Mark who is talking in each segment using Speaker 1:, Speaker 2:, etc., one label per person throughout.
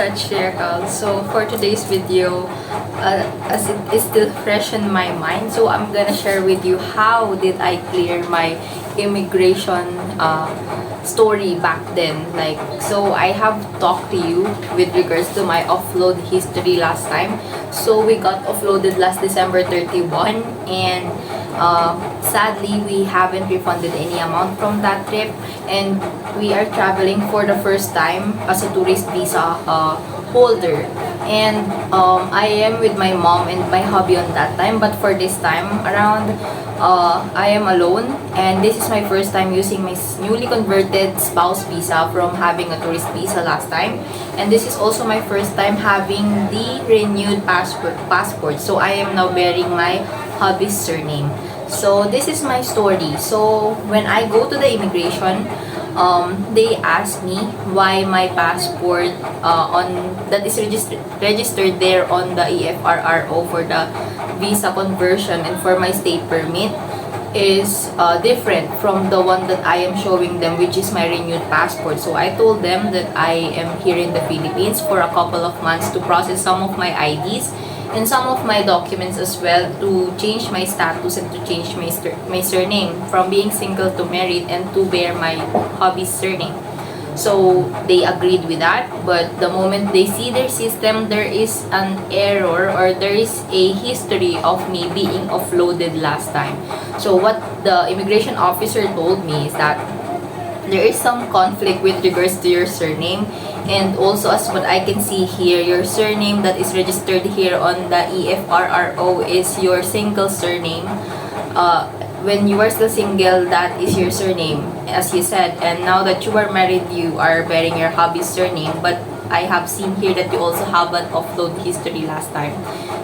Speaker 1: such Cheryl. So for today's video, as it is still fresh in my mind, so I'm gonna share with you how did I clear my immigration story back then. So I have talked to you with regards to my offload history last time. So we got offloaded last December 31, and sadly we haven't refunded any amount from that trip, and we are traveling for the first time as a tourist visa holder. And I am with my mom and my hubby on that time, but for this time around, I am alone, and this is my first time using my newly converted spouse visa from having a tourist visa last time. And this is also my first time having the renewed passport. So I am now bearing my hubby's surname. So this is my story. So when I go to the immigration, they ask me why my passport that is registered there on the EFRRO for the visa conversion and for my state permit is different from the one that I am showing them, which is my renewed passport. So I told them that I am here in the Philippines for a couple of months to process some of my IDs and some of my documents as well, to change my status and to change my surname from being single to married and to bear my hubby's surname. So they agreed with that, but the moment they see their system, there is an error, or there is a history of me being offloaded last time. So what the immigration officer told me is that there is some conflict with regards to your surname, and also as what I can see here, your surname that is registered here on the EFRRO is your single surname. When you are still single, that is your surname, as you said, and now that you are married, you are bearing your hubby's surname. But I have seen here that you also have an offload history last time.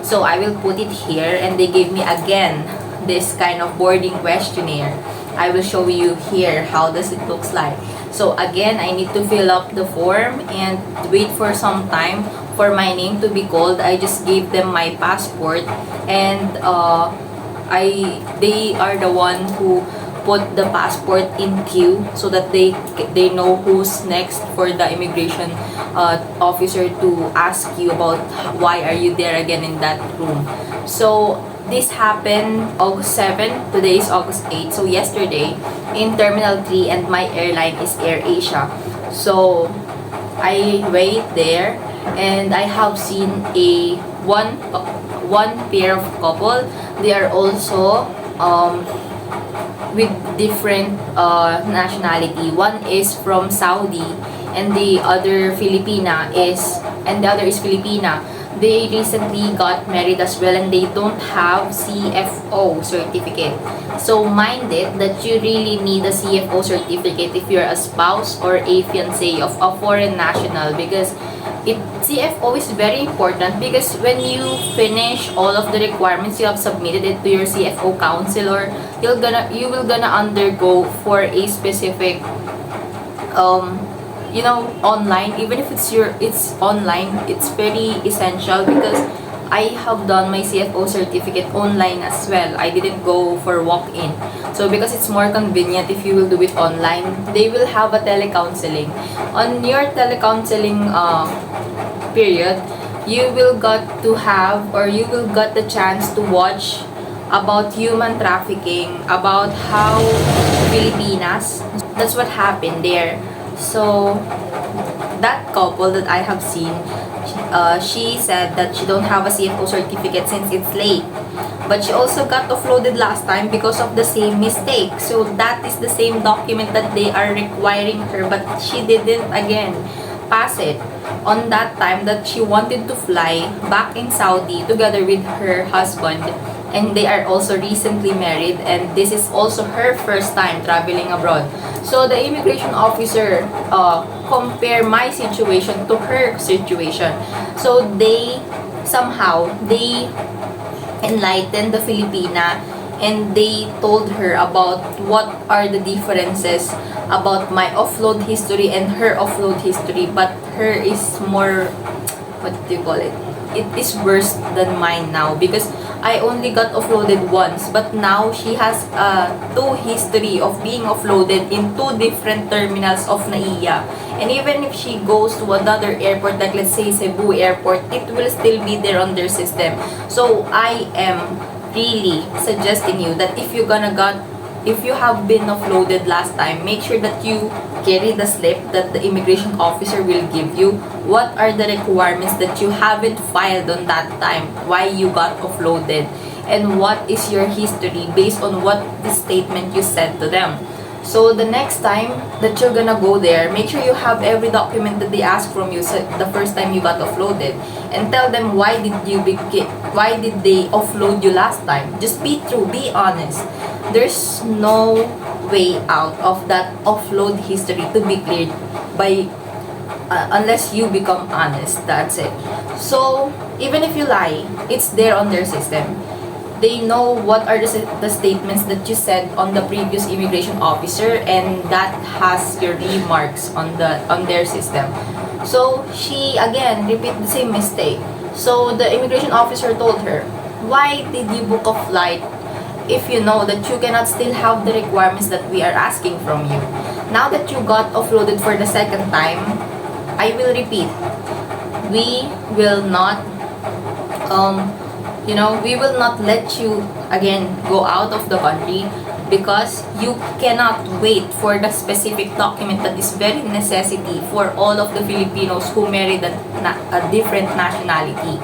Speaker 1: So I will put it here, and they gave me again this kind of boarding questionnaire. I will show you here how does it looks like. So again, I need to fill up the form and wait for some time for my name to be called. I just gave them my passport, and they are the one who put the passport in queue so that they know who's next for the immigration officer to ask you about why are you there again in that room. So this happened August 7, today is August 8, so yesterday in Terminal 3, and my airline is AirAsia. So I wait there, and I have seen a one pair of couple. They are also with different nationality. One is from Saudi, and the other is Filipina. They recently got married as well, and they don't have CFO certificate. So mind it that you really need a CFO certificate if you're a spouse or a fiancé of a foreign national, because CFO is very important, because when you finish all of the requirements, you have submitted it to your CFO council, or you will gonna undergo for a specific online. Even if it's online, it's very essential, because I have done my CFO certificate online as well. I didn't go for walk-in. So because it's more convenient if you will do it online, they will have a telecounseling. On your telecounseling period, you will got the chance to watch about human trafficking, about how Filipinas, that's what happened there. So that couple that I have seen, she said that she don't have a CFO certificate since it's late, but she also got offloaded last time because of the same mistake. So that is the same document that they are requiring her, but she didn't again pass it on that time that she wanted to fly back in Saudi together with her husband, and they are also recently married, and this is also her first time traveling abroad. So the immigration officer compare my situation to her situation. So they enlightened the Filipina, and they told her about what are the differences about my offload history and her offload history. But her is more, what do you call it? it is worse than mine now because I only got offloaded once, but now she has two history of being offloaded in two different terminals of NAIA. And even if she goes to another airport, like let's say Cebu Airport, it will still be there on their system. So I am really suggesting you that if you have been offloaded last time, make sure that you carry the slip that the immigration officer will give you. What are the requirements that you haven't filed on that time, why you got offloaded, and what is your history based on what the statement you sent to them. So the next time that you're gonna go there, make sure you have every document that they ask from you the first time you got offloaded, and tell them why did they offload you last time. Just be true, be honest. There's no way out of that offload history to be cleared by unless you become honest. That's it. So even if you lie, it's there on their system. They know what are the statements that you said on the previous immigration officer, and that has your remarks on their system. So she again repeat the same mistake. So the immigration officer told her, why did you book a flight if you know that you cannot still have the requirements that we are asking from you? Now that you got offloaded for the second time, I will repeat, we will not we will not let you again go out of the country because you cannot wait for the specific document that is very necessity for all of the Filipinos who married a different nationality.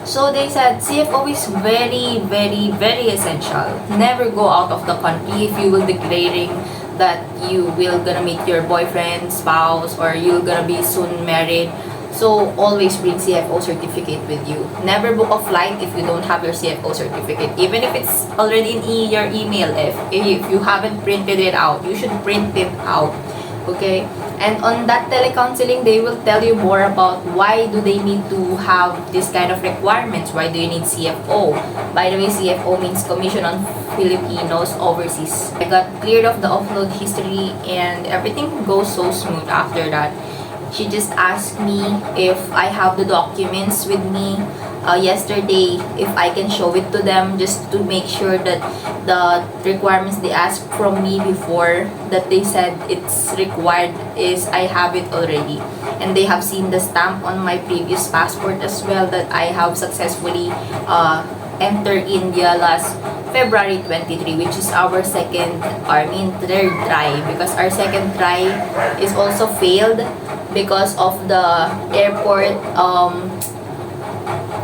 Speaker 1: So they said CFO is very, very, very essential. Never go out of the country if you will declaring that you will gonna meet your boyfriend, spouse, or you're gonna be soon married. So always bring CFO certificate with you. Never book a flight if you don't have your CFO certificate. Even if it's already in your email, if you haven't printed it out, you should print it out. Okay? And on that telecounseling, they will tell you more about why do they need to have this kind of requirements. Why do you need CFO? By the way, CFO means Commission on Filipinos Overseas. I got cleared of the offload history and everything goes so smooth after that. She just asked me if I have the documents with me yesterday, if I can show it to them just to make sure that the requirements they asked from me before that they said it's required is I have it already. And they have seen the stamp on my previous passport as well that I have successfully entered India last February 23, which is our third try, because our second try is also failed because of the airport.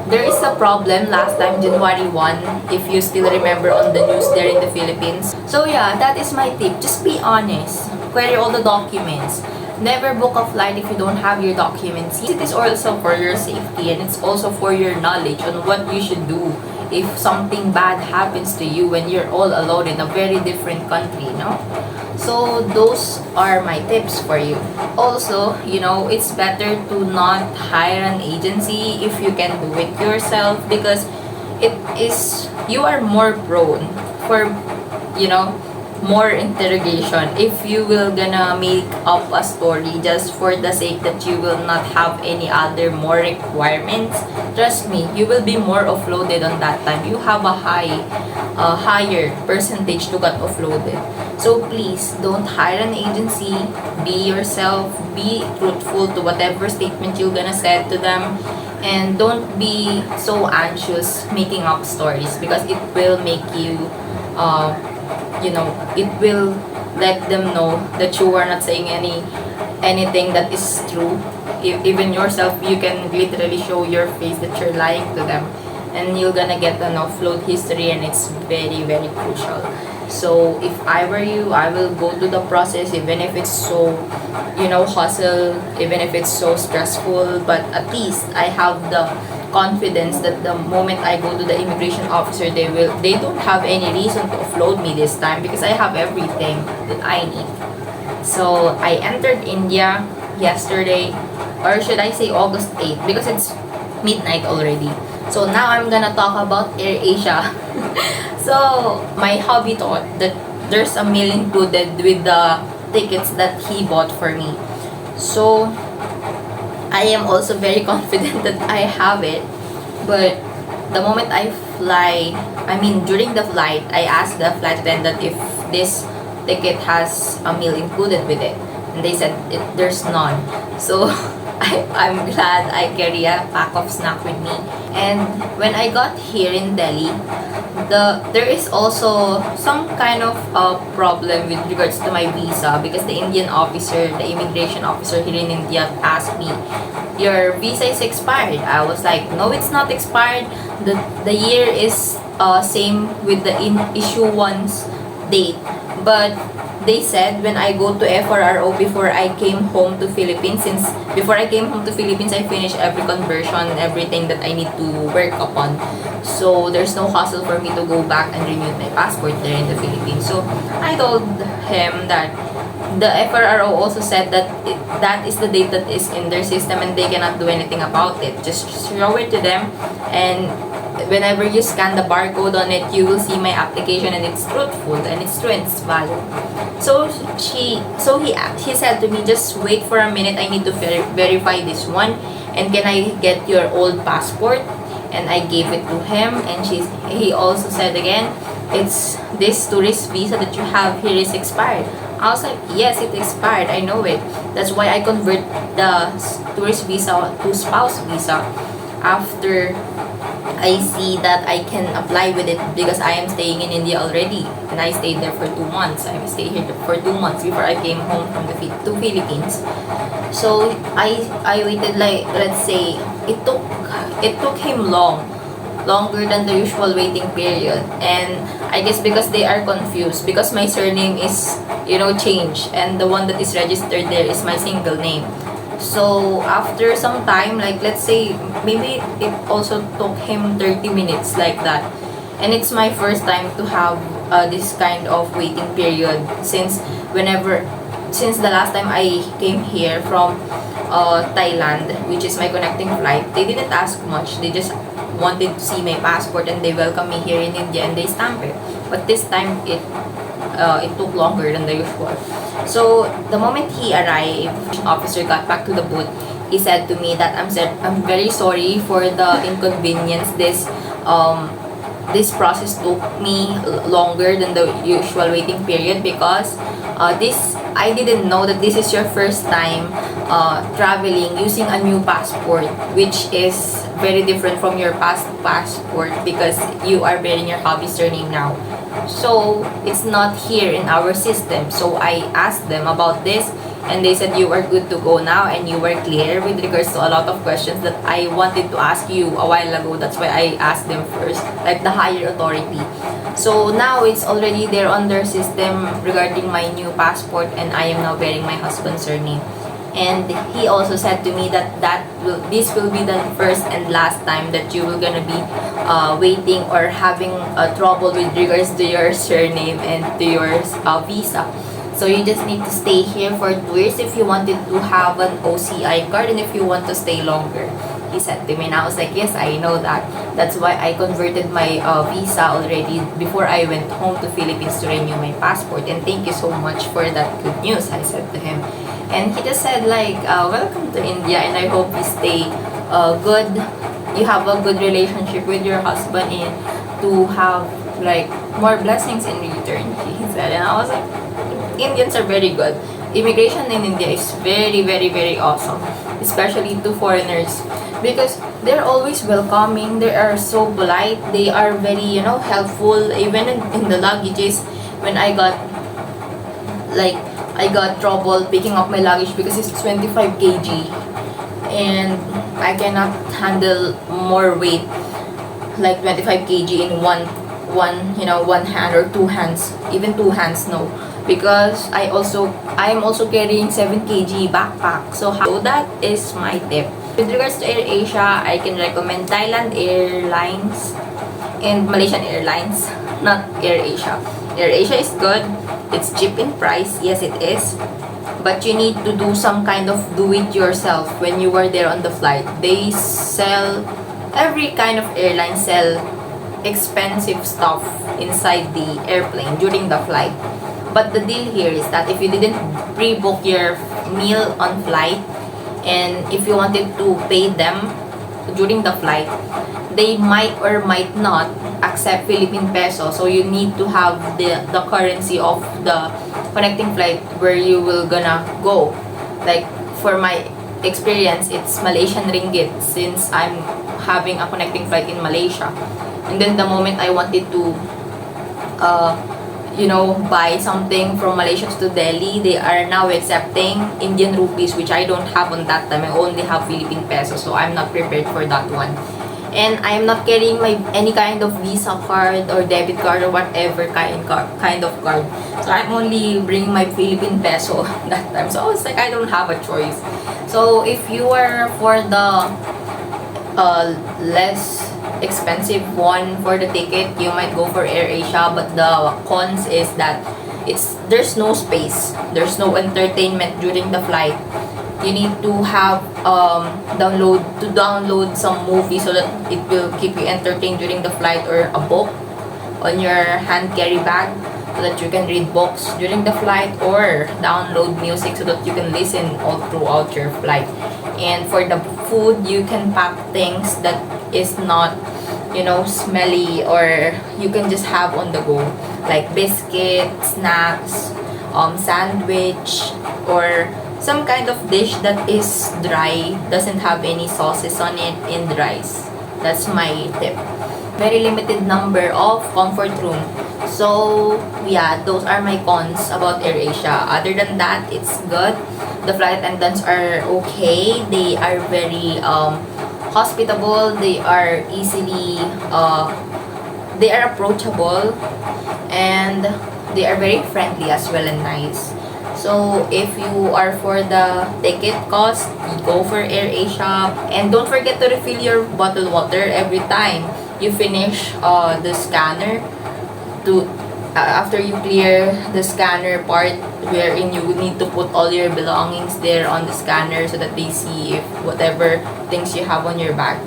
Speaker 1: There is a problem last time, January 1, if you still remember on the news there in the Philippines. So yeah, that is my tip. Just be honest. Query all the documents. Never book a flight if you don't have your documents. It is also for your safety and it's also for your knowledge on what you should do if something bad happens to you when you're all alone in a very different country, no? So those are my tips for you. Also, it's better to not hire an agency if you can do it yourself, because you are more prone for, more interrogation if you will gonna make up a story just for the sake that you will not have any other more requirements. Trust me, you will be more offloaded on that time. You have a higher percentage to get offloaded. So please don't hire an agency. Be yourself. Be truthful to whatever statement you're gonna say to them, and don't be so anxious making up stories, because it will make you it will let them know that you are not saying anything that is true. Even yourself, you can literally show your face that you're lying to them, and you're gonna get an offload history, and it's very, very crucial. So if I were you, I will go to the process, even if it's so hustle, even if it's so stressful, but at least I have the confidence that the moment I go to the immigration officer, they don't have any reason to offload me this time, because I have everything that I need. So I entered India yesterday, or should I say August 8th, because it's midnight already. So now I'm gonna talk about AirAsia. So my hubby thought that there's a meal included with the tickets that he bought for me. So I am also very confident that I have it. But the moment during the flight, I asked the flight attendant if this ticket has a meal included with it. And they said there's none. So I'm glad I carry a pack of snack with me. And when I got here in Delhi, there is also some kind of problem with regards to my visa, because the immigration officer here in India asked me, your visa is expired. I was like, no, it's not expired. The year is same with the issuance date. But they said when I go to FRRO before I came home to Philippines, I finished every conversion, everything that I need to work upon. So there's no hassle for me to go back and renew my passport there in the Philippines. So I told him that the FRRO also said that that is the date that is in their system and they cannot do anything about it. Just show it to them, and whenever you scan the barcode on it, you will see my application and it's truthful and it's true and it's valid. So he said to me, just wait for a minute, I need to verify this one, and can I get your old passport? And I gave it to him, and he also said again, it's this tourist visa that you have here is expired. I was like, yes, it expired, I know it. That's why I convert the tourist visa to spouse visa after I see that I can apply with it, because I am staying in India already and I stayed there for 2 months. I stayed here for 2 months before I came home from the Philippines. So I waited, like, let's say it took him longer than the usual waiting period, and I guess because they are confused, because my surname is changed and the one that is registered there is my single name. So after some time, like let's say maybe it also took him 30 minutes like that, and it's my first time to have this kind of waiting period since the last time I came here from Thailand, which is my connecting flight. They didn't ask much, they just wanted to see my passport and they welcomed me here in India and they stamp it. But this time it took longer than the usual. So the moment he arrived, officer got back to the booth. He said to me that I'm very sorry for the inconvenience. This process took me longer than the usual waiting period, because I didn't know that this is your first time traveling using a new passport, which is very different from your past passport because you are bearing your hubby's surname now. So it's not here in our system. So I asked them about this, and they said you are good to go now and you were clear with regards to a lot of questions that I wanted to ask you a while ago. That's why I asked them first, like the higher authority. So now it's already there on their system regarding my new passport, and I am now bearing my husband's surname. And he also said to me that this will be the first and last time that you will gonna be waiting or having trouble with regards to your surname and to your visa. So you just need to stay here for 2 years if you wanted to have an OCI card and if you want to stay longer. He said to me, and I was like, yes, I know that. That's why I converted my visa already before I went home to Philippines to renew my passport. And thank you so much for that good news, I said to him. And he just said like, welcome to India, and I hope you stay good. You have a good relationship with your husband and to have like more blessings in return, he said. And I was like, Indians are very good. Immigration in India is very, very, very awesome, especially to foreigners, because they're always welcoming. They are so polite. They are very, helpful. Even in the luggages, when I got trouble picking up my luggage because it's 25 kg and I cannot handle more weight like 25 kg in one hand or 2 hands, even 2 hands, no, because I am also carrying 7 kg backpack. So that is my tip. With regards to Air Asia, I can recommend Thailand Airlines and Malaysian Airlines, not Air Asia. Air Asia is good. It's cheap in price, yes it is, but you need to do some kind of do-it-yourself when you were there on the flight. They sell, every kind of airline sell expensive stuff inside the airplane during the flight. But the deal here is that if you didn't pre-book your meal on flight, and if you wanted to pay them during the flight, they might or might not accept Philippine peso. So you need to have the currency of the connecting flight where you will gonna go. Like for my experience, it's Malaysian ringgit since I'm having a connecting flight in Malaysia. And then the moment I wanted to buy something from Malaysia to Delhi, they are now accepting Indian rupees, which I don't have on that time. I only have Philippine pesos, so I'm not prepared for that one. And I'm not carrying any kind of Visa card or debit card or whatever kind of card. So I'm only bringing my Philippine peso that time. So it's like I don't have a choice. So if you are for the less expensive one for the ticket, you might go for AirAsia, but the cons is that there's no space, there's no entertainment during the flight. You need to have download some movie so that it will keep you entertained during the flight, or a book on your hand carry bag so that you can read books during the flight, or download music so that you can listen all throughout your flight. And for the food, you can pack things that is not smelly, or you can just have on the go, like biscuit, snacks, sandwich, or some kind of dish that is dry, doesn't have any sauces on it, and rice. That's my tip. Very limited number of comfort room. So yeah, those are my cons about AirAsia. Other than that, it's good. The flight attendants are okay. They are very hospitable. They are they are approachable, and they are very friendly as well and nice. So if you are for the ticket cost, go for AirAsia, and don't forget to refill your bottled water every time you finish the scanner. After you clear the scanner part, wherein you need to put all your belongings there on the scanner so that they see if whatever things you have on your bag.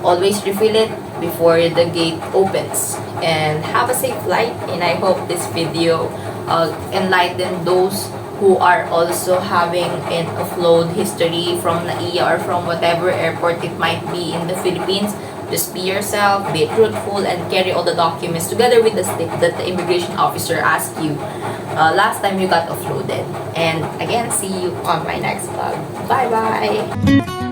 Speaker 1: Always refill it before the gate opens. And have a safe flight, and I hope this video enlighten those who are also having an offload history from NAIA or from whatever airport it might be in the Philippines. Just be yourself, be truthful, and carry all the documents together with the slip that the immigration officer asked you last time you got offloaded. And again, see you on my next vlog. Bye bye!